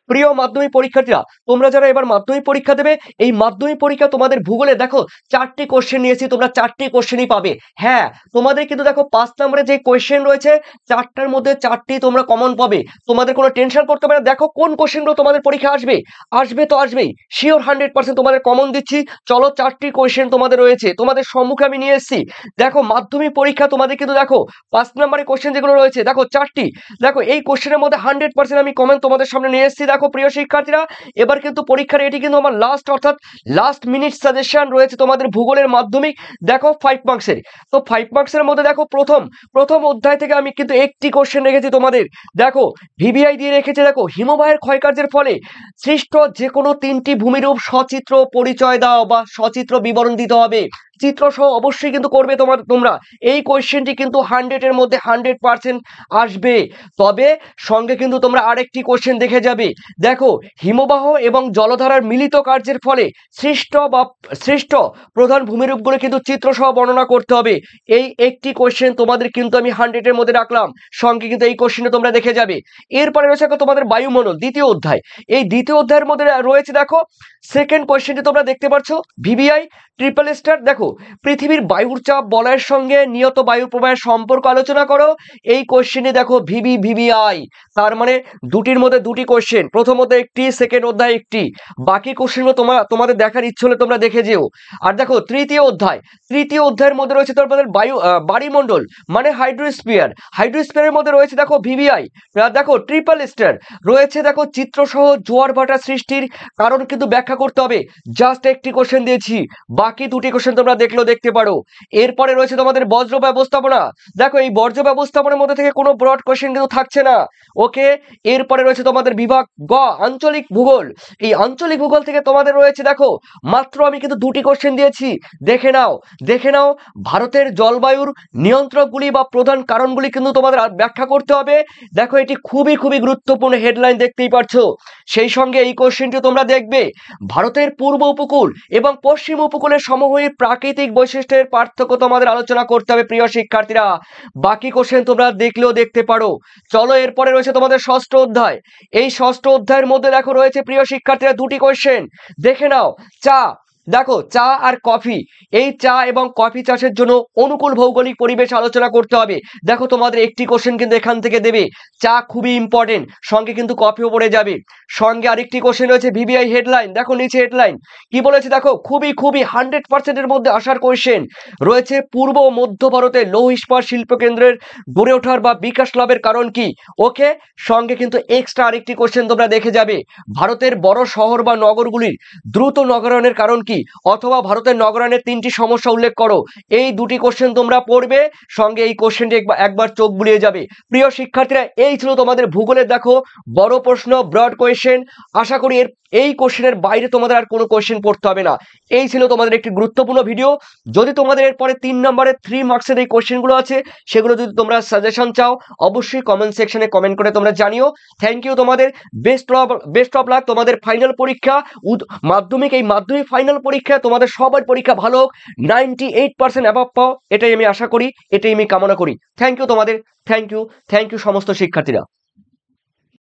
প্রিয় মাধ্যমিক পরীক্ষার্থীরা, তোমরা যারা এবার মাধ্যমিক পরীক্ষা দেবে, এই মাধ্যমিক পরীক্ষা তোমাদের ভূগোলে দেখো 4টি কোশ্চেন নিয়েছি, তোমরা 4টি কোশ্চেনই পাবে। হ্যাঁ, তোমাদের কিন্তু দেখো 5 নম্বরে যে কোশ্চেন রয়েছে 4টার মধ্যে 4টি তোমরা কমন পাবে। তোমাদের কোনো টেনশন করতে হবে না। দেখো কোন কোশ্চেনগুলো তোমাদের পরীক্ষা আসবে, আসবে তো আসবেই, শিওর 100% তোমাদের কমন দিচ্ছি। চলো 4টি কোশ্চেন তোমাদের রয়েছে, তোমাদের সম্মুখে আমি নিয়ে এসেছি। দেখো মাধ্যমিক পরীক্ষা তোমাদের কিন্তু দেখো 5 নম্বরের কোশ্চেন যেগুলো রয়েছে দেখো 4টি। দেখো এই কোশ্চেনের মধ্যে 100% আমি কমন তোমাদের সামনে নিয়ে এসেছি। দেখো প্রিয় শিক্ষার্থীরা, এবার কিন্তু পরীক্ষার এটি কিন্তু আমার লাস্ট, অর্থাৎ লাস্ট মিনিট সাজেশন রয়েছে তোমাদের ভূগোলের মাধ্যমিক। দেখো 5 মার্কসের, তো 5 মার্কসের মধ্যে দেখো প্রথম অধ্যায় থেকে আমি কিন্তু একটি কোশ্চেন রেখেছি তোমাদের। দেখো ভিভিআই দিয়ে রেখেছে, দেখো হিমবাহের ক্ষয়কার্যের ফলে সৃষ্ট যে কোনো 3টি ভূমিরূপ সচিত্র পরিচয় দাও বা সচিত্র বিবরণ দিতে হবে। চিত্র সহ অবশ্যই কিন্তু করবে তোমরা। এই কোশ্চেনটি কিন্তু 100-এর মধ্যে 100% আসবে। তবে সঙ্গে কিন্তু তোমরা আরেকটি কোশ্চেন দেখে যাবে। দেখো হিমবাহ এবং জলধারার মিলিত কার্যের ফলে সৃষ্ট প্রধান ভূমিরূপগুলো কিন্তু চিত্র সহ বর্ণনা করতে হবে। এই একটি কোশ্চেন তোমাদের কিন্তু আমি 100-এর মধ্যে রাখলাম, সঙ্গে কিন্তু এই কোশ্চেনটা তোমরা দেখে যাবে। এরপরে রয়েছে তোমাদের বায়ুমণ্ডল দ্বিতীয় অধ্যায়। এই দ্বিতীয় অধ্যায়ের মধ্যে রয়েছে দেখো সেকেন্ড কোশ্চেনটি তোমরা দেখতে পাচ্ছ, ভিভিআই ট্রিপল স্টার। দেখো পৃথিবীর বায়ুর চাপ বলয়ের সঙ্গে নিয়ত বায়ু প্রবাহের সম্পর্ক আলোচনা করো। এই কোশ্চেনে দেখো ভিভিআই, তার মানে দুটির মধ্যে দুটি কোশ্চেন, প্রথম অধ্যায় একটি, সেকেন্ড অধ্যায় একটি। বাকি কোশ্চেনগুলো তোমাদের দেখার ইচ্ছে হলে তোমরা দেখে যেও। আর দেখো তৃতীয় অধ্যায়ের মধ্যে রয়েছে তোমাদের বায়ুমণ্ডল মানে হাইড্রোস্ফিয়ারের মধ্যে রয়েছে দেখো ভিভিআই। দেখো ট্রিপল স্টার রয়েছে, দেখো চিত্র সহ জোয়ার ভাটা সৃষ্টির কারণ কিন্তু ব্যাখ্যা করতে হবে। জাস্ট একটি কোশ্চেন দিয়েছি, বাকি দুটি কোশ্চেন তোমরা দেখতে পারো। এরপরে রয়েছে তোমাদের বজ্র ব্যবস্থাপনা। দেখো এই বজ্র ব্যবস্থাপনার মধ্যে থেকে কোনো ব্রড কোশ্চেন কিন্তু থাকছে না। ওকে, এরপরে রয়েছে তোমাদের বিভাগ গ আঞ্চলিক ভূগোল। এই আঞ্চলিক ভূগোল থেকে তোমাদের রয়েছে দেখো মাত্র আমি কিন্তু দুটি কোশ্চেন দিয়েছি। দেখে নাও ভারতের জলবায়ুর নিয়ন্ত্রকগুলি বা প্রধান কারণগুলি কিন্তু তোমাদের ব্যাখ্যা করতে হবে। দেখো এটি খুবই গুরুত্বপূর্ণ হেডলাইন, দেখতেই পাচ্ছো। সেই সঙ্গে এই কোশ্চেনটি তোমরা দেখবে ভারতের পূর্ব উপকূল এবং পশ্চিম উপকূলের সমভূমির প্রাকৃতিক বৈশিষ্ট্যের পার্থক্য তোমাদের আলোচনা করতে হবে প্রিয় শিক্ষার্থীরা। বাকি কোশ্চেন তোমরা দেখলেও দেখতে পারো। চলো এরপরে রয়েছে তোমাদের ষষ্ঠ অধ্যায়। এই ষষ্ঠ অধ্যায়ের মধ্যে দেখো রয়েছে প্রিয় শিক্ষার্থীরা দুটি কোশ্চেন, দেখে নাও। দেখো চা আর কফি, এই চা এবং কফি চাষের জন্য অনুকূল ভৌগোলিক পরিবেশ আলোচনা করতে হবে। দেখো তোমাদের একটি কোশ্চেন কিন্তু এখান থেকে দেবে, চা খুবই ইম্পর্টেন্ট, সঙ্গে কিন্তু কফিও পড়ে যাবে। সঙ্গে আরেকটি কোশ্চেন রয়েছে ভিভিআই হেডলাইন। দেখো নিচে হেডলাইন কি বলেছে, দেখো খুবই 100%-এর মধ্যে আসার কোশ্চেন রয়েছে, পূর্ব ও মধ্য ভারতের লৌহ ইস্পাত শিল্প কেন্দ্রের গড়ে ওঠার বা বিকাশ লাভের কারণ কি। ওকে, সঙ্গে কিন্তু এক্সট্রা আরেকটি কোশ্চেন তোমরা দেখে যাবে, ভারতের বড় শহর বা নগরগুলির দ্রুত নগরায়নের কারণ কি, অথবা ভারতের নগরায়নের 3টি সমস্যা উল্লেখ করো। এই দুটি কোশ্চেন তোমরা পড়বে, সঙ্গে এই কোশ্চেনটি একবার চোখ বুলিয়ে যাবে। প্রিয় শিক্ষার্থীরা, এই ছিল তোমাদের ভূগোলের দেখো বড় প্রশ্ন, ব্রড কোয়েশ্চেন। আশা করি এই কোশ্চেনের বাইরে তোমাদের আর কোনো কোশ্চেন পড়তে হবে না। এই ছিল তোমাদের একটি গুরুত্বপূর্ণ ভিডিও। যদি তোমাদের এরপরে 3 নম্বরের 3 মার্কসের এই কোশ্চেনগুলো আছে, সেগুলো যদি তোমরা সাজেশন চাও, অবশ্যই কমেন্ট সেকশনে কমেন্ট করে তোমরা জানিও। থ্যাংক ইউ তোমাদের, বেস্ট অফ লাক তোমাদের ফাইনাল পরীক্ষা, মাধ্যমিক ফাইনাল পরীক্ষা তোমাদের সবার পরীক্ষা ভালো হোক, 98% অ্যাবভ পাও, এটাই আমি আশা করি, এটাই আমি কামনা করি। থ্যাংক ইউ তোমাদের, থ্যাংক ইউ সমস্ত শিক্ষার্থীরা।